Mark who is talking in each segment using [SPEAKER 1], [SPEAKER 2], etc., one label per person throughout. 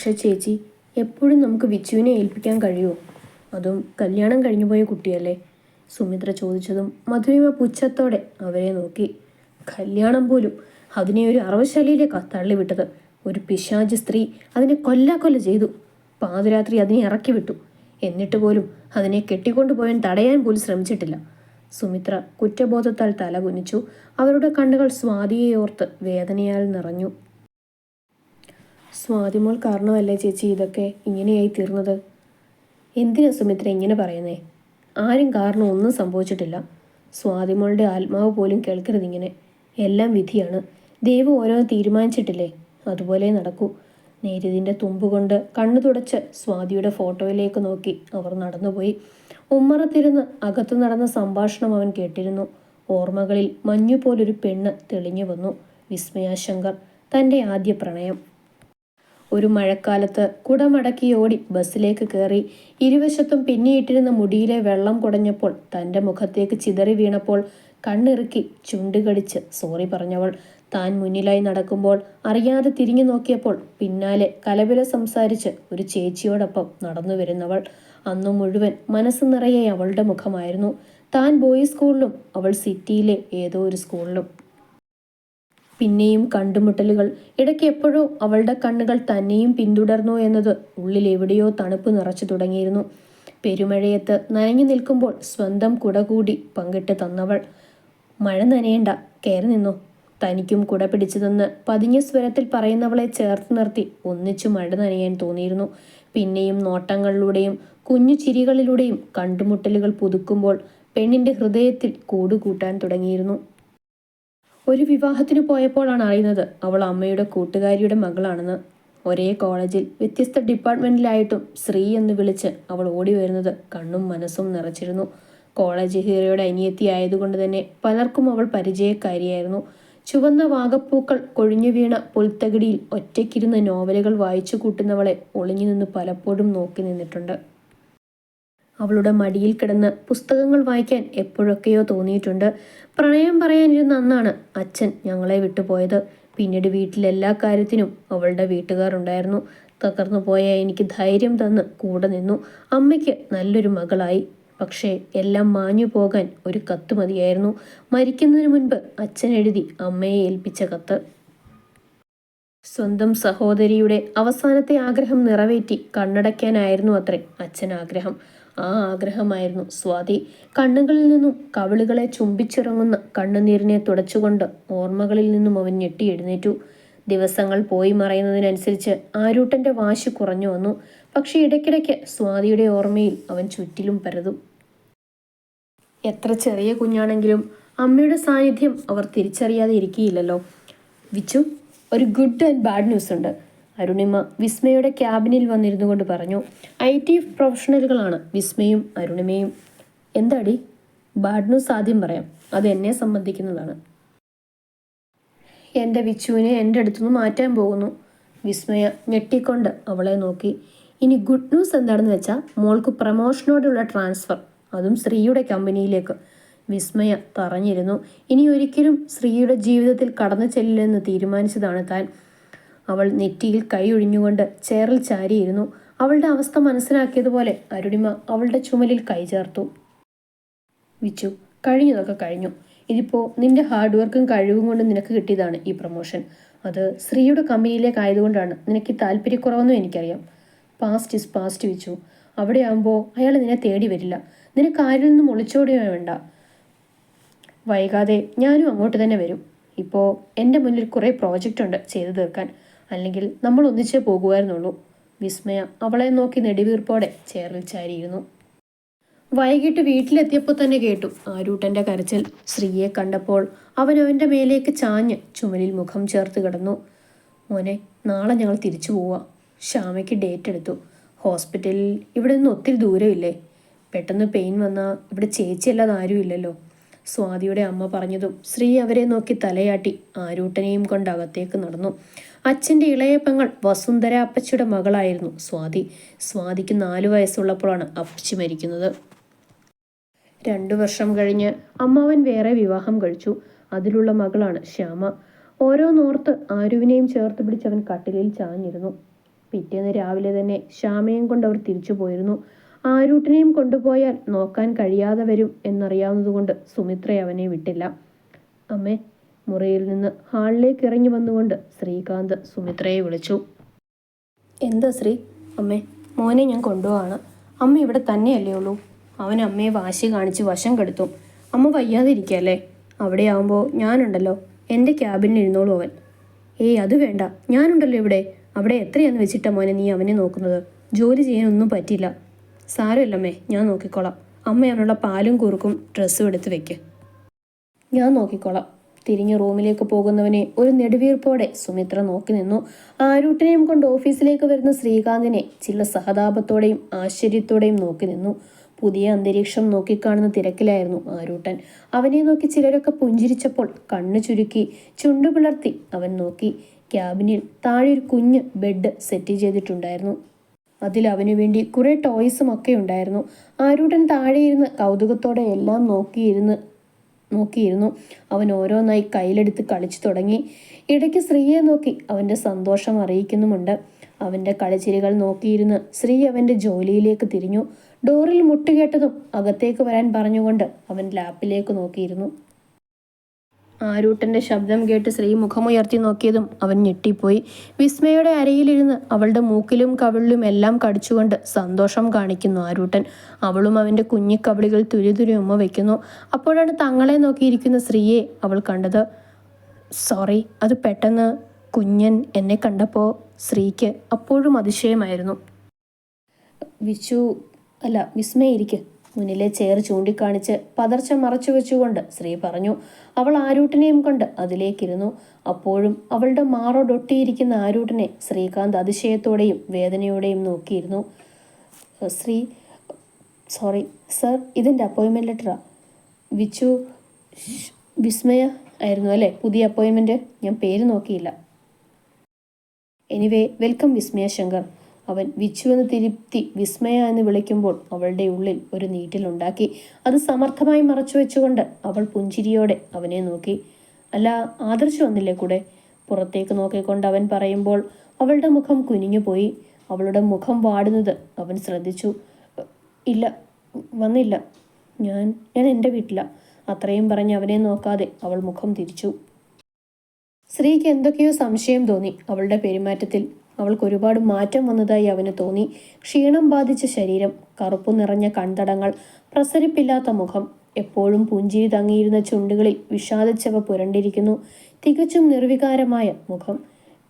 [SPEAKER 1] പക്ഷേ ചേച്ചി, എപ്പോഴും നമുക്ക് വിച്ചുവിനെ ഏൽപ്പിക്കാൻ കഴിയുമോ? അതും കല്യാണം കഴിഞ്ഞു പോയ കുട്ടിയല്ലേ? സുമിത്ര ചോദിച്ചതും മധുരിമ പുച്ഛത്തോടെ അവരെ നോക്കി. കല്യാണം പോലും, അതിനെ ഒരു അറവശാലയിലേക്കാണ് തള്ളിവിട്ടത്. ഒരു പിശാച് സ്ത്രീ അതിനെ കൊല്ലാക്കൊല്ല ചെയ്തു. പാതിരാത്രി അതിനെ ഇറക്കി വിട്ടു. എന്നിട്ട് പോലും അതിനെ കെട്ടിക്കൊണ്ടുപോയാൻ തടയാൻ പോലും ശ്രമിച്ചിട്ടില്ല. സുമിത്ര കുറ്റബോധത്താൽ തല കുനിച്ചു. അവരുടെ കണ്ണുകൾ സ്വാതിയെ ഓർത്ത് വേദനയാൽ നിറഞ്ഞു. സ്വാതിമോൾ കാരണമല്ലേ ചേച്ചി ഇതൊക്കെ ഇങ്ങനെയായി തീർന്നത്? എന്തിനാ സുമിത്ര ഇങ്ങനെ പറയുന്നേ? ആരും കാരണം ഒന്നും സംഭവിച്ചിട്ടില്ല. സ്വാതിമോളുടെ ആത്മാവ് പോലും കേൾക്കരുതിങ്ങനെ. എല്ലാം വിധിയാണ്. ദൈവം ഓരോന്ന് തീരുമാനിച്ചിട്ടില്ലേ, അതുപോലെ നടക്കൂ. നേരിതിൻ്റെ തുമ്പുകൊണ്ട് കണ്ണു തുടച്ച് സ്വാതിയുടെ ഫോട്ടോയിലേക്ക് നോക്കി അവർ നടന്നുപോയി. ഉമ്മറത്തിരുന്ന് അകത്തു നടന്ന സംഭാഷണം അവൻ കേട്ടിരുന്നു. ഓർമ്മകളിൽ മഞ്ഞുപോലൊരു പെണ്ണ് തെളിഞ്ഞു വന്നു. വിസ്മയ ശങ്കർ, തൻ്റെ ആദ്യ പ്രണയം. ഒരു മഴക്കാലത്ത് കുടമടക്കി ഓടി ബസ്സിലേക്ക് കയറി. ഇരുവശത്തും പിന്നിയിട്ടിരുന്ന മുടിയിലെ വെള്ളം കുടഞ്ഞപ്പോൾ തൻ്റെ മുഖത്തേക്ക് ചിതറി വീണപ്പോൾ കണ്ണിറുക്കി ചുണ്ടുകടിച്ച് സോറി പറഞ്ഞവൾ. താൻ മുന്നിലായി നടക്കുമ്പോൾ അറിയാതെ തിരിഞ്ഞു നോക്കിയപ്പോൾ പിന്നാലെ കലപില സംസാരിച്ച് ഒരു ചേച്ചിയോടൊപ്പം നടന്നു വരുന്നവൾ. അന്നു മുഴുവൻ മനസ്സ് നിറയെ അവളുടെ മുഖമായിരുന്നു. താൻ ബോയ്സ് സ്കൂളിലും അവൾ സിറ്റിയിലെ ഏതോ ഒരു സ്കൂളിലും. പിന്നെയും കണ്ടുമുട്ടലുകൾ. ഇടയ്ക്ക് എപ്പോഴോ അവളുടെ കണ്ണുകൾ തന്നെയും പിന്തുടർന്നു എന്നത് ഉള്ളിൽ എവിടെയോ തണുപ്പ് നിറച്ചു തുടങ്ങിയിരുന്നു. പെരുമഴയത്ത് നനഞ്ഞു നിൽക്കുമ്പോൾ സ്വന്തം കുട കൂടി പങ്കിട്ട് തന്നവൾ. മഴ നനയേണ്ട, കയറി നിന്നോ. തനിക്കും കുട പിടിച്ചു തന്ന് പതിഞ്ഞ സ്വരത്തിൽ പറയുന്നവളെ ചേർത്ത് നിർത്തി ഒന്നിച്ചു മഴ നനയാൻ തോന്നിയിരുന്നു. പിന്നെയും നോട്ടങ്ങളിലൂടെയും കുഞ്ഞു ചിരികളിലൂടെയും കണ്ടുമുട്ടലുകൾ പുതുക്കുമ്പോൾ പെണ്ണിൻ്റെ ഹൃദയത്തിൽ കൂടുകൂട്ടാൻ തുടങ്ങിയിരുന്നു. ഒരു വിവാഹത്തിന് പോയപ്പോഴാണ് അറിയുന്നത് അവൾ അമ്മയുടെ കൂട്ടുകാരിയുടെ മകളാണെന്ന്. ഒരേ കോളേജിൽ വ്യത്യസ്ത ഡിപ്പാർട്ട്മെൻറ്റിലായിട്ടും ശ്രീ എന്ന് വിളിച്ച് അവൾ ഓടി വരുന്നത് കണ്ണും മനസ്സും നിറച്ചിരുന്നു. കോളേജ് ഹീറോയുടെ അനിയത്തി ആയതുകൊണ്ട് തന്നെ പലർക്കും അവൾ പരിചയക്കാരിയായിരുന്നു. ചുവന്ന വാഗപ്പൂക്കൾ കൊഴിഞ്ഞു വീണ പുൽത്തകിടിയിൽ ഒറ്റയ്ക്കിരുന്ന് നോവലുകൾ വായിച്ചു കൂട്ടുന്നവളെ ഒളിഞ്ഞു നിന്ന് പലപ്പോഴും നോക്കി നിന്നിട്ടുണ്ട്. അവളുടെ മടിയിൽ കിടന്ന് പുസ്തകങ്ങൾ വായിക്കാൻ എപ്പോഴൊക്കെയോ തോന്നിയിട്ടുണ്ട്. പ്രണയം പറയാനിരുന്ന അന്നാണ് അച്ഛൻ ഞങ്ങളെ വിട്ടുപോയത്. പിന്നീട് വീട്ടിലെല്ലാ കാര്യത്തിനും അവളുടെ വീട്ടുകാരുണ്ടായിരുന്നു. തകർന്നു പോയ എനിക്ക് ധൈര്യം തന്ന് കൂടെ നിന്നു. അമ്മയ്ക്ക് നല്ലൊരു മകളായി. പക്ഷേ എല്ലാം മാഞ്ഞു പോകാൻ ഒരു കത്ത് മതിയായിരുന്നു. മരിക്കുന്നതിന് മുൻപ് അച്ഛൻ എഴുതി അമ്മയെ ഏൽപ്പിച്ച കത്ത്. സ്വന്തം സഹോദരിയുടെ അവസാനത്തെ ആഗ്രഹം നിറവേറ്റി കണ്ണടയ്ക്കാനായിരുന്നു അത്രേ അച്ഛൻ ആഗ്രഹം. ആ ആഗ്രഹമായിരുന്നു സ്വാതി. കണ്ണുകളിൽ നിന്നും കവിളുകളെ ചുംബിച്ചിറങ്ങുന്ന കണ്ണുനീരിനെ തുടച്ചുകൊണ്ട് ഓർമ്മകളിൽ നിന്നും അവൻ ഞെട്ടി എഴുന്നേറ്റു. ദിവസങ്ങൾ പോയി മറയുന്നതിനനുസരിച്ച് ആരൂട്ടൻ്റെ വാശി കുറഞ്ഞു വന്നു. പക്ഷേ ഇടയ്ക്കിടയ്ക്ക് സ്വാതിയുടെ ഓർമ്മയിൽ അവൻ ചുറ്റിലും പരതും. എത്ര ചെറിയ കുഞ്ഞാണെങ്കിലും അമ്മയുടെ സാന്നിധ്യം അവർ തിരിച്ചറിയാതെ ഇരിക്കുകയില്ലല്ലോ. വിച്ചു, ഒരു ഗുഡ് ആൻഡ് ബാഡ് ന്യൂസ് ഉണ്ട്. അരുണിമ വിസ്മയുടെ ക്യാബിനിൽ വന്നിരുന്നു കൊണ്ട് പറഞ്ഞു. IT പ്രൊഫഷണലുകളാണ് വിസ്മയും അരുണിമയും. എന്താടി? ബാഡ് ന്യൂസ് ആദ്യം പറയാം, അത് എന്നെ സംബന്ധിക്കുന്നതാണ്. എൻ്റെ വിച്ചുവിനെ എൻ്റെ അടുത്തുനിന്ന് മാറ്റാൻ പോകുന്നു. വിസ്മയ ഞെട്ടിക്കൊണ്ട് അവളെ നോക്കി. ഇനി ഗുഡ് ന്യൂസ് എന്താണെന്ന് വെച്ചാൽ മോൾക്ക് പ്രമോഷനോടുള്ള ട്രാൻസ്ഫർ, അതും ശ്രീയുടെ കമ്പനിയിലേക്ക്. വിസ്മയ പറഞ്ഞിരുന്നു. ഇനി ഒരിക്കലും ശ്രീയുടെ ജീവിതത്തിൽ കടന്നു ചെല്ലില്ലെന്ന് തീരുമാനിച്ചതാണ് താൻ. അവൾ നെറ്റിയിൽ കൈ ഒഴിഞ്ഞുകൊണ്ട് ചേറിൽ ചാരിയിരുന്നു. അവളുടെ അവസ്ഥ മനസ്സിലാക്കിയതുപോലെ അരുണിമ അവളുടെ ചുമലിൽ കൈ ചേർത്തു. വിച്ചു, കഴിഞ്ഞതൊക്കെ കഴിഞ്ഞു. ഇതിപ്പോൾ നിന്റെ ഹാർഡ് വർക്കും കഴിവും കൊണ്ട് നിനക്ക് കിട്ടിയതാണ് ഈ പ്രൊമോഷൻ. അത് ശ്രീയുടെ കമ്പനിയിലേക്ക് ആയതുകൊണ്ടാണ് നിനക്ക് താല്പര്യക്കുറവെന്നും എനിക്കറിയാം. Past is past Vichu. അവിടെ ആകുമ്പോൾ അയാൾ നിന്നെ തേടി വരില്ല. നിനക്ക് ആരിൽ നിന്നും ഒളിച്ചോടുകയോ വേണ്ട. വൈകാതെ ഞാനും അങ്ങോട്ട് തന്നെ വരും. ഇപ്പോൾ എൻ്റെ മുന്നിൽ കുറേ പ്രോജക്റ്റ് ഉണ്ട് ചെയ്തു തീർക്കാൻ. അല്ലെങ്കിൽ നമ്മൾ ഒന്നിച്ചേ പോകുമായിരുന്നുള്ളൂ. വിസ്മയ അവളെ നോക്കി നെടുവീർപ്പോടെ ചേറിൽ ചാരിയിരുന്നു. വൈകിട്ട് വീട്ടിലെത്തിയപ്പോൾ തന്നെ കേട്ടു ആരൂട്ടൻ്റെ കരച്ചിൽ. ശ്രീയെ കണ്ടപ്പോൾ അവൻ അവൻ്റെ മേലേക്ക് ചാഞ്ഞ് ചുമലിൽ മുഖം ചേർത്ത് കിടന്നു. മോനെ, നാളെ ഞങ്ങൾ തിരിച്ചു പോവാ. ശ്യാമയ്ക്ക് ഡേറ്റ് എടുത്തു. ഹോസ്പിറ്റലിൽ ഇവിടെ നിന്ന് ഒത്തിരി ദൂരമില്ലേ? പെട്ടെന്ന് പെയിൻ വന്നാൽ ഇവിടെ ചേച്ചിയല്ലാതെ ആരും ഇല്ലല്ലോ. സ്വാതിയുടെ അമ്മ പറഞ്ഞതും ശ്രീ അവരെ നോക്കി തലയാട്ടി ആരൂട്ടനെയും കൊണ്ട് അകത്തേക്ക് നടന്നു. അച്ഛൻ്റെ ഇളയ പെങ്ങൾ വസുന്ധര അപ്പച്ചിയുടെ മകളായിരുന്നു സ്വാതി. സ്വാതിക്ക് 4 വയസ്സുള്ളപ്പോഴാണ് അപ്പച്ചി മരിക്കുന്നത്. 2 വർഷം കഴിഞ്ഞ് അമ്മാവൻ വേറെ വിവാഹം കഴിച്ചു. അതിലുള്ള മകളാണ് ശ്യാമ. ഓരോന്നോർത്ത് ആരുവിനെയും ചേർത്ത് പിടിച്ചവൻ കട്ടിലിൽ ചാഞ്ഞിരുന്നു. പിറ്റേന്ന് രാവിലെ തന്നെ ശ്യാമയും കൊണ്ട് അവർ തിരിച്ചു പോയിരുന്നു. ആരൂട്ടിനെയും കൊണ്ടുപോയാൽ നോക്കാൻ കഴിയാതെ വരും എന്നറിയാവുന്നതുകൊണ്ട് സുമിത്ര അവനെ വിട്ടില്ല. അമ്മേ, മുറിയിൽ നിന്ന് ഹാളിലേക്ക് ഇറങ്ങി വന്നുകൊണ്ട് ശ്രീകാന്ത് സുമിത്രയെ വിളിച്ചു. എന്താ ശ്രീ? അമ്മേ, മോനെ ഞാൻ കൊണ്ടുപോവാണ്. അമ്മ ഇവിടെ തന്നെയല്ലേ ഉള്ളൂ? അവൻ അമ്മയെ വാശി കാണിച്ച് വശം കെടുത്തും. അമ്മ വയ്യാതെ ഇരിക്കല്ലേ? അവിടെ ആവുമ്പോൾ ഞാനുണ്ടല്ലോ, എൻ്റെ ക്യാബിനിൽ ഇരുന്നോളൂ അവൻ. ഏയ് അത് വേണ്ട, ഞാനുണ്ടല്ലോ ഇവിടെ. അവിടെ എത്രയാന്ന് വെച്ചിട്ടാ മോനെ നീ അവനെ നോക്കുന്നത്? ജോലി ചെയ്യാനൊന്നും പറ്റില്ല. സാരമില്ലമ്മേ, ഞാൻ നോക്കിക്കോളാം. അമ്മ അവനുള്ള പാലും കുറുക്കും ഡ്രസ്സും എടുത്ത് വെക്ക്. ഞാൻ നോക്കിക്കോളാം. തിരിഞ്ഞ് റൂമിലേക്ക് പോകുന്നവനെ ഒരു നെടുവീർപ്പോടെ സുമിത്ര നോക്കി നിന്നു. ആരൂട്ടിനെയും കൊണ്ട് ഓഫീസിലേക്ക് വരുന്ന ശ്രീകാന്തിനെ ചില സഹതാപത്തോടെയും ആശ്ചര്യത്തോടെയും നോക്കി നിന്നു. പുതിയ അന്തരീക്ഷം നോക്കിക്കാണുന്ന തിരക്കിലായിരുന്നു ആരൂട്ടൻ. അവനെ നോക്കി ചിലരൊക്കെ പുഞ്ചിരിച്ചപ്പോൾ കണ്ണു ചുരുക്കി ചുണ്ടു പിളർത്തി അവൻ നോക്കി. ക്യാബിനിൽ താഴെ ഒരു കുഞ്ഞ് ബെഡ് സെറ്റ് ചെയ്തിട്ടുണ്ടായിരുന്നു. അതിൽ അവനു വേണ്ടി കുറെ ടോയ്സും ഒക്കെ ഉണ്ടായിരുന്നു. ആരൂട്ടൻ താഴെയിരുന്ന് കൗതുകത്തോടെ എല്ലാം നോക്കിയിരുന്നു. അവൻ ഓരോന്നായി കയ്യിലെടുത്ത് കളിച്ചു തുടങ്ങി. ഇടയ്ക്ക് ശ്രീയെ നോക്കി അവൻ്റെ സന്തോഷം അറിയിക്കുന്നുമുണ്ട്. അവൻ്റെ കളിച്ചിരികൾ നോക്കിയിരുന്ന് ശ്രീ അവൻ്റെ ജോലിയിലേക്ക് തിരിഞ്ഞു. ഡോറിൽ മുട്ടുകേട്ടതും അകത്തേക്ക് വരാൻ പറഞ്ഞുകൊണ്ട് അവൻ ലാപ്പിലേക്ക് നോക്കിയിരുന്നു. ആരൂട്ടൻ്റെ ശബ്ദം കേട്ട് ശ്രീ മുഖമുയർത്തി നോക്കിയതും അവൻ ഞെട്ടിപ്പോയി. വിസ്മയുടെ അരയിലിരുന്ന് അവളുടെ മൂക്കിലും കവിളിലും എല്ലാം കടിച്ചുകൊണ്ട് സന്തോഷം കാണിക്കുന്നു ആരൂട്ടൻ. അവളും അവൻ്റെ കുഞ്ഞിക്കവിളികൾ തുരുതുരി ഉമ്മ വയ്ക്കുന്നു. അപ്പോഴാണ് തങ്ങളെ നോക്കിയിരിക്കുന്ന ശ്രീയെ അവൾ കണ്ടത്. സോറി, അത് പെട്ടെന്ന് കുഞ്ഞൻ എന്നെ കണ്ടപ്പോൾ ശ്രീക്ക് അപ്പോഴും അതിശയമായിരുന്നു. വിസ്മയിരിക്ക്, മുന്നിലെ ചെയർ ചൂണ്ടിക്കാണിച്ച് പതർച്ച മറച്ചു വെച്ചുകൊണ്ട് ശ്രീ പറഞ്ഞു. അവൾ ആരൂട്ടിനെയും കൊണ്ട് അതിലേക്കിരുന്നു. അപ്പോഴും അവളുടെ മാറോടൊട്ടിയിരിക്കുന്ന ആരൂട്ടിനെ ശ്രീകാന്ത് അതിശയത്തോടെയും വേദനയോടെയും നോക്കിയിരുന്നു. സോറി സർ, ഇതിൻ്റെ അപ്പോയിൻമെൻറ്റ് ലെറ്ററാ. വിസ്മയ ആയിരുന്നു അല്ലേ പുതിയ അപ്പോയിൻമെൻറ്റ്? ഞാൻ പേര് നോക്കിയില്ല. എനിവേ, വെൽക്കം വിസ്മയ ശങ്കർ. അവൻ വിച്ചു എന്ന് തിരുത്തി വിസ്മയ എന്ന് വിളിക്കുമ്പോൾ അവളുടെ ഉള്ളിൽ ഒരു നീറ്റിലുണ്ടാക്കി. അത് സമർത്ഥമായി മറച്ചു വെച്ചുകൊണ്ട് അവൾ പുഞ്ചിരിയോടെ അവനെ നോക്കി. അല്ല, ആദർശ് വന്നില്ലേ കൂടെ? പുറത്തേക്ക് നോക്കിക്കൊണ്ട് അവൻ പറയുമ്പോൾ അവളുടെ മുഖം കുനിഞ്ഞുപോയി. അവളുടെ മുഖം വാടുന്നത് അവൻ ശ്രദ്ധിച്ചു. ഇല്ല, വന്നില്ല. ഞാൻ എൻ്റെ വീട്ടിലാണ്. അത്രയും പറഞ്ഞ് അവനെ നോക്കാതെ അവൾ മുഖം തിരിച്ചു. ശ്രീക്ക് എന്തൊക്കെയോ സംശയം തോന്നി അവളുടെ പെരുമാറ്റത്തിൽ. അവൾക്ക് ഒരുപാട് മാറ്റം വന്നതായി അവന് തോന്നി. ക്ഷീണം ബാധിച്ച ശരീരം, കറുപ്പു നിറഞ്ഞ കൺതടങ്ങൾ, പ്രസരിപ്പില്ലാത്ത മുഖം, എപ്പോഴും പുഞ്ചിരി തങ്ങിയിരുന്ന ചുണ്ടുകളിൽ വിഷാദച്ചവ പുരണ്ടിരിക്കുന്നു. തികച്ചും നിർവികാരമായ മുഖം.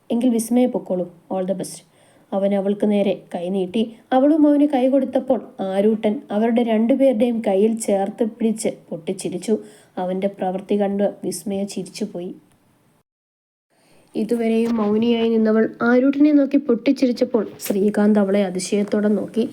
[SPEAKER 1] എങ്കിൽ വിസ്മയെ പൊക്കോളൂ, ഓൾ ദ ബെസ്റ്റ്. അവൻ അവൾക്ക് നേരെ കൈനീട്ടി. അവളും അവന് കൈ കൊടുത്തപ്പോൾ ആരൂട്ടൻ അവരുടെ രണ്ടുപേരുടെയും കയ്യിൽ ചേർത്ത് പിടിച്ച് പൊട്ടിച്ചിരിച്ചു. അവൻ്റെ പ്രവൃത്തി കണ്ട് വിസ്മയ ചിരിച്ചുപോയി. ഇതുവരെയും മൗനിയായി നിന്നവൾ ആരൂട്ടിനെ നോക്കി പൊട്ടിച്ചിരിച്ചപ്പോൾ ശ്രീകാന്ത് അവളെ അതിശയത്തോടെ നോക്കി.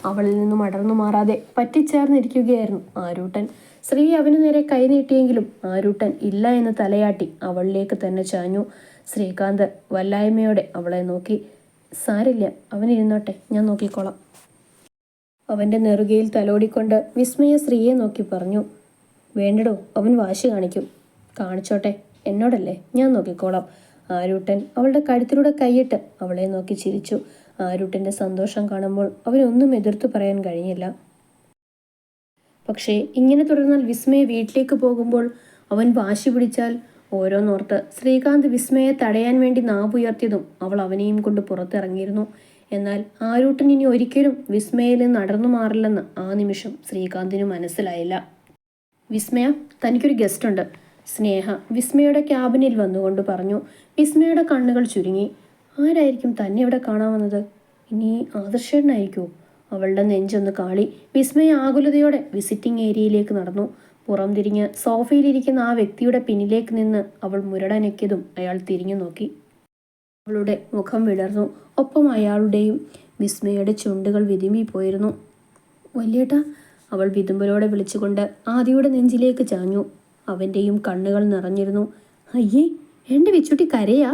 [SPEAKER 1] അവളിൽ നിന്നും അടർന്നു മാറാതെ പറ്റിച്ചേർന്നിരിക്കുകയായിരുന്നു ആരൂട്ടൻ. ശ്രീ അവന് നേരെ കൈനീട്ടിയെങ്കിലും ആരൂട്ടൻ ഇല്ല എന്ന് തലയാട്ടി അവളിലേക്ക് തന്നെ ചാഞ്ഞു. ശ്രീകാന്ത് വല്ലായ്മയോടെ അവളെ നോക്കി. സാരില്ല, അവനിരുന്നോട്ടെ, ഞാൻ നോക്കിക്കോളാം. അവൻ്റെ നെറുകയിൽ തലോടിക്കൊണ്ട് വിസ്മയ ശ്രീയെ നോക്കി പറഞ്ഞു. വേണ്ടടോ, അവൻ വാശി കാണിക്കും. കാണിച്ചോട്ടെ, എന്നോടല്ലേ, ഞാൻ നോക്കിക്കോളാം. ആരൂട്ടൻ അവളുടെ കഴുത്തിലൂടെ കൈയിട്ട് അവളെ നോക്കി ചിരിച്ചു. ആരൂട്ടൻ്റെ സന്തോഷം കാണുമ്പോൾ അവനൊന്നും എതിർത്തു പറയാൻ കഴിഞ്ഞില്ല. പക്ഷേ ഇങ്ങനെ തുടർന്നാൽ വിസ്മയെ വീട്ടിലേക്ക് പോകുമ്പോൾ അവൻ വാശി പിടിച്ചാൽ ഓരോന്നോർത്ത് ശ്രീകാന്ത് വിസ്മയെ തടയാൻ വേണ്ടി നാവുയർത്തിയതും അവൾ അവനെയും കൊണ്ട് പുറത്തിറങ്ങിയിരുന്നു. എന്നാൽ ആരൂട്ടൻ ഇനി ഒരിക്കലും വിസ്മയിൽ നിന്ന് അടർന്നു മാറില്ലെന്ന് ആ നിമിഷം ശ്രീകാന്തിന് മനസ്സിലായില്ല. വിസ്മയ, തനിക്കൊരു ഗസ്റ്റ് ഉണ്ട്. സ്നേഹ വിസ്മയുടെ ക്യാബിനിൽ വന്നുകൊണ്ട് പറഞ്ഞു. വിസ്മയുടെ കണ്ണുകൾ ചുരുങ്ങി. ആരായിരിക്കും തന്നെ ഇവിടെ കാണാൻ വന്നത്? ഇനി ആദർശേട്ടനായിരിക്കുമോ? അവളുടെ നെഞ്ചൊന്ന് കാളി. വിസ്മയ ആകുലതയോടെ വിസിറ്റിംഗ് ഏരിയയിലേക്ക് നടന്നു. പുറം തിരിഞ്ഞ് സോഫയിലിരിക്കുന്ന ആ വ്യക്തിയുടെ പിന്നിലേക്ക് നിന്ന് അവൾ മുരടനക്കിയതും അയാൾ തിരിഞ്ഞു നോക്കി. അവളുടെ മുഖം വിടർന്നു. ഒപ്പം അയാളുടെയും. വിസ്മയുടെ ചുണ്ടുകൾ വിതുമ്പിപ്പോയിരുന്നു. വല്യേട്ടാ, അവൾ വിതുമ്പലോടെ വിളിച്ചുകൊണ്ട് ആദിയുടെ നെഞ്ചിലേക്ക് ചാഞ്ഞു. അവൻ്റെയും കണ്ണുകൾ നിറഞ്ഞിരുന്നു. അയ്യേ, എൻ്റെ വിച്ചുട്ടി കരയാ?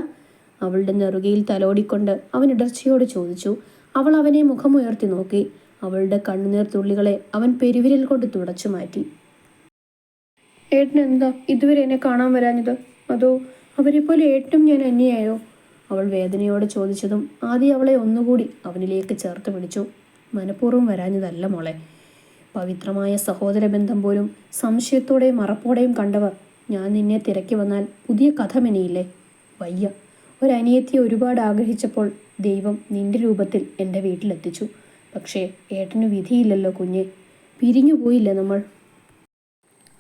[SPEAKER 1] അവളുടെ നെറുകയിൽ തലോടിക്കൊണ്ട് അവൻ ഇടർച്ചയോട് ചോദിച്ചു. അവൾ അവനെ മുഖമുയർത്തി നോക്കി. അവളുടെ കണ്ണുനീർ തുള്ളികളെ അവൻ പെരുവിരൽ കൊണ്ട് തുടച്ചു മാറ്റി. ഏട്ടൻ എന്താ ഇതുവരെ എന്നെ കാണാൻ വരാഞ്ഞത്? അതോ അവരെ പോലെ ഏട്ടനും ഞാൻ അന്യായോ? അവൾ വേദനയോടെ ചോദിച്ചതും ആദ്യം അവളെ ഒന്നുകൂടി അവനിലേക്ക് ചേർത്ത് പിടിച്ചു. മനഃപൂർവ്വം വരാഞ്ഞതല്ല മോളെ. പവിത്രമായ സഹോദര ബന്ധം പോലും സംശയത്തോടെയും മറപ്പോടെയും കണ്ടവർ ഞാൻ നിന്നെ തിരക്കി വന്നാൽ പുതിയ കഥ മെനയില്ലേ? വയ്യ. ഒരനിയത്തിയെ ഒരുപാട് ആഗ്രഹിച്ചപ്പോൾ ദൈവം നിന്റെ രൂപത്തിൽ എൻ്റെ വീട്ടിലെത്തിച്ചു. പക്ഷേ ഏട്ടന് വിധിയില്ലല്ലോ കുഞ്ഞെ. പിരിഞ്ഞു പോയില്ലേ നമ്മൾ?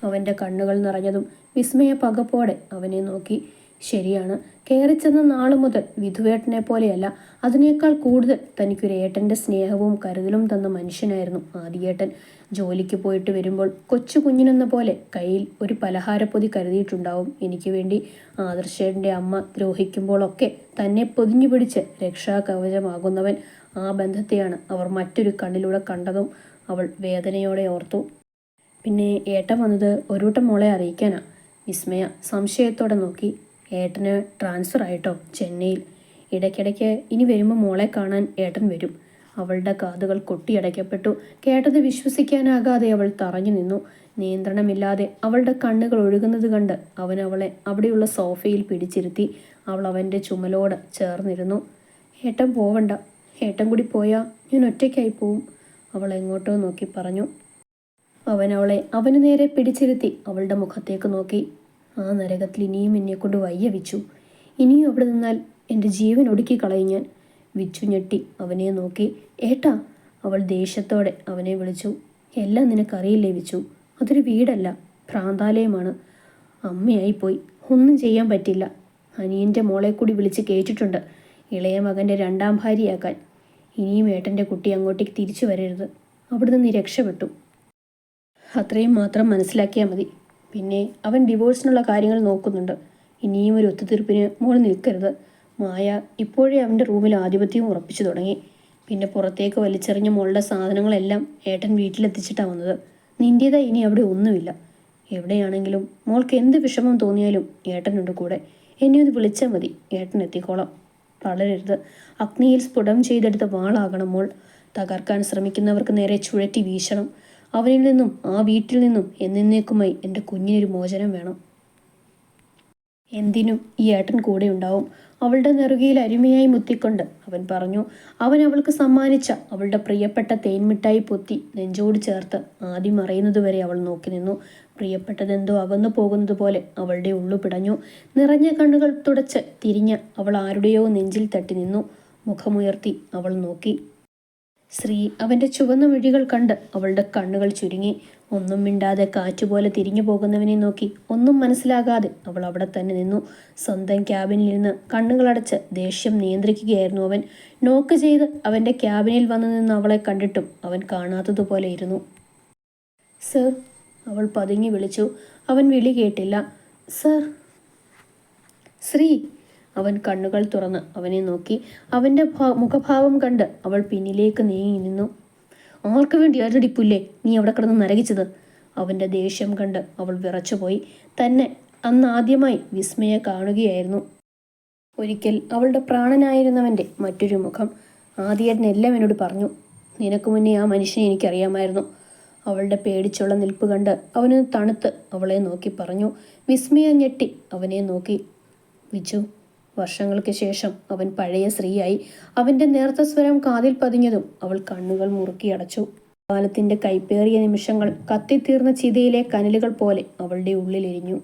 [SPEAKER 1] അവൻ്റെ കണ്ണുകൾ നിറഞ്ഞതും വിസ്മയ പകപ്പോടെ അവനെ നോക്കി. ശരിയാണ്, കയറിച്ചെന്ന നാളു മുതൽ വിധുവേട്ടനെ പോലെയല്ല, അതിനേക്കാൾ കൂടുതൽ തനിക്കൊരു ഏട്ടൻ്റെ സ്നേഹവും കരുതലും തന്ന മനുഷ്യനായിരുന്നു ആദിയേട്ടൻ. ജോലിക്ക് പോയിട്ട് വരുമ്പോൾ കൊച്ചു കുഞ്ഞിനെന്ന പോലെ കയ്യിൽ ഒരു പലഹാരപ്പൊതി കരുതിയിട്ടുണ്ടാവും എനിക്ക് വേണ്ടി. ആദർശേട്ടൻ്റെ അമ്മ ദ്രോഹിക്കുമ്പോഴൊക്കെ തന്നെ പൊതിഞ്ഞു പിടിച്ച് രക്ഷാകവചമാകുന്നവൻ. ആ ബന്ധത്തെയാണ് അവർ മറ്റൊരു കണ്ണിലൂടെ കണ്ടതും അവൾ വേദനയോടെ ഓർത്തു. പിന്നെ ഏട്ടൻ വന്നത് ഒരുവട്ടം മോളെ അറിയിക്കാനാ. വിസ്മയ സംശയത്തോടെ നോക്കി. ഏട്ടന് ട്രാൻസ്ഫർ ആയിട്ടോ ചെന്നൈയിൽ. ഇടയ്ക്കിടയ്ക്ക് ഇനി വരുമ്പോൾ മോളെ കാണാൻ ഏട്ടൻ വരും. അവളുടെ കാതുകൾ കൊട്ടിയടയ്ക്കപ്പെട്ടു. കേട്ടത് വിശ്വസിക്കാനാകാതെ അവൾ തറഞ്ഞു നിന്നു. നിയന്ത്രണമില്ലാതെ അവളുടെ കണ്ണുകൾ ഒഴുകുന്നത് കണ്ട് അവൻ അവളെ അവിടെയുള്ള സോഫയിൽ പിടിച്ചിരുത്തി. അവൾ അവൻ്റെ ചുമലോട് ചേർന്നിരുന്നു. ഏട്ടൻ പോവണ്ട, ഏട്ടൻ കൂടി പോയാൽ ഞാൻ ഒറ്റയ്ക്കായി പോവും, അവൾ എങ്ങോട്ടോ നോക്കി പറഞ്ഞു. അവൻ അവളെ അവന് നേരെ പിടിച്ചിരുത്തി അവളുടെ മുഖത്തേക്ക് നോക്കി. ആ നരകത്തിൽ ഇനിയും എന്നെക്കൊണ്ട് വയ്യ വിച്ചു. ഇനിയും അവിടെ നിന്നാൽ എൻ്റെ ജീവൻ ഒടുക്കി കളയും ഞാൻ. വിച്ചു ഞെട്ടി അവനെ നോക്കി. ഏട്ടാ, അവൾ ദേഷ്യത്തോടെ അവനെ വിളിച്ചു. എല്ലാം നിനക്കറിയില്ലേ വിച്ചു, അതൊരു വീടല്ല, ഭ്രാന്താലയമാണ്. അമ്മയായിപ്പോയി, ഒന്നും ചെയ്യാൻ പറ്റില്ല. അനിയൻ്റെ മോളെ കൂടി വിളിച്ച് കയറ്റിട്ടുണ്ട് ഇളയ മകൻ്റെ രണ്ടാം ഭാര്യയാക്കാൻ. ഇനിയും ഏട്ടൻ്റെ കുട്ടി അങ്ങോട്ടേക്ക് തിരിച്ചു വരരുത്. അവിടുന്ന് നീ രക്ഷപ്പെട്ടു. അത്രയും മാത്രം മനസ്സിലാക്കിയാൽ മതി. പിന്നെ അവൻ ഡിവോഴ്സിനുള്ള കാര്യങ്ങൾ നോക്കുന്നുണ്ട്. ഇനിയും ഒരു ഒത്തുതീർപ്പിന് മോൾ നിൽക്കരുത്. മായ ഇപ്പോഴേ അവൻ്റെ റൂമിൽ ആധിപത്യവും ഉറപ്പിച്ചു തുടങ്ങി. പിന്നെ പുറത്തേക്ക് വലിച്ചെറിഞ്ഞ മോളുടെ സാധനങ്ങളെല്ലാം ഏട്ടൻ വീട്ടിലെത്തിച്ചിട്ടാണ് വന്നത്. നിൻ്റേതായി ഇനി അവിടെ ഒന്നുമില്ല. എവിടെയാണെങ്കിലും മോൾക്ക് എന്ത് വിഷമം തോന്നിയാലും ഏട്ടനുണ്ട് കൂടെ. എന്നെ ഒന്ന് വിളിച്ചാൽ മതി, ഏട്ടൻ എത്തിക്കോളാം. വളരരുത്. അഗ്നിയിൽ സ്ഫുടം ചെയ്തെടുത്ത വാളാകണം മോൾ. തകർക്കാൻ ശ്രമിക്കുന്നവർക്ക് നേരെ ചുഴറ്റി വീശണം. അവനിൽ നിന്നും ആ വീട്ടിൽ നിന്നും എന്നേക്കുമായി എൻ്റെ കുഞ്ഞിനൊരു മോചനം വേണം. എന്തിനും ഈ ഏട്ടൻ കൂടെ ഉണ്ടാവും. അവളുടെ നെറുകയിൽ അരുമയായി മുത്തിക്കൊണ്ട് അവൻ പറഞ്ഞു. അവൻ അവൾക്ക് സമ്മാനിച്ച അവളുടെ പ്രിയപ്പെട്ട തേൻമിഠായി പൊത്തി നെഞ്ചോട് ചേർത്ത് ആദ്യം അറിയുന്നതുവരെ അവൾ നോക്കി നിന്നു. പ്രിയപ്പെട്ടതെന്തോ അകന്നു പോകുന്നത് പോലെ അവളുടെ ഉള്ളു പിടഞ്ഞു. നിറഞ്ഞ കണ്ണുകൾ തുടച്ച് തിരിഞ്ഞ് അവൾ ആരുടെയോ നെഞ്ചിൽ തട്ടി നിന്നു. മുഖമുയർത്തി അവൾ നോക്കി. ശ്രീ അവൻ്റെ ചുവന്ന മിഴികൾ കണ്ട് അവളുടെ കണ്ണുകൾ ചുരുങ്ങി. ഒന്നും മിണ്ടാതെ കാറ്റുപോലെ തിരിഞ്ഞു പോകുന്നവനെ നോക്കി ഒന്നും മനസ്സിലാകാതെ അവൾ അവിടെ തന്നെ നിന്നു. സ്വന്തം ക്യാബിനിൽ നിന്ന് കണ്ണുകളടച്ച് ദേഷ്യം നിയന്ത്രിക്കുകയായിരുന്നു അവൻ. നോക്ക് ചെയ്ത് അവൻ്റെ ക്യാബിനിൽ വന്നു നിന്ന് അവളെ കണ്ടിട്ടും അവൻ കാണാത്തതുപോലെ ഇരുന്നു. സർ, അവൾ പതുങ്ങി വിളിച്ചു. അവൻ വിളി കേട്ടില്ല. സർ. ശ്രീ. അവൻ കണ്ണുകൾ തുറന്ന് അവനെ നോക്കി. അവൻ്റെ മുഖഭാവം കണ്ട് അവൾ പിന്നിലേക്ക് നീങ്ങി നിന്നു. ആർക്ക് വേണ്ടി അരടിപ്പില്ലേ നീ അവിടെ കിടന്ന് നരകിച്ചത്? അവൻ്റെ ദേഷ്യം കണ്ട് അവൾ വിറച്ചുപോയി. തന്നെ അന്ന് ആദ്യമായി വിസ്മയെ കാണുകയായിരുന്നു. ഒരിക്കൽ അവളുടെ പ്രാണനായിരുന്നവൻ്റെ മറ്റൊരു മുഖം. ആദ്യേട്ടൻ എല്ലാം എന്നോട് പറഞ്ഞു. നിനക്ക് മുന്നേ ആ മനുഷ്യനെ എനിക്കറിയാമായിരുന്നു. അവളുടെ പേടിച്ചുള്ള നിൽപ്പ് കണ്ട് അവനൊന്ന് തണുത്ത് അവളെ നോക്കി പറഞ്ഞു. വിസ്മയ ഞെട്ടി അവനെ നോക്കി. വിച്ചു. വർഷങ്ങൾക്ക് ശേഷം അവൻ പഴയ സ്ത്രീയായി. അവൻ്റെ നേർത്ത സ്വരം കാതിൽ പതിഞ്ഞതും അവൾ കണ്ണുകൾ മുറുക്കിയടച്ചു. കാലത്തിൻ്റെ കൈപ്പേറിയ നിമിഷങ്ങൾ കത്തിത്തീർന്ന ചിതയിലെ കനലുകൾ പോലെ അവളുടെ ഉള്ളിലെരിഞ്ഞു.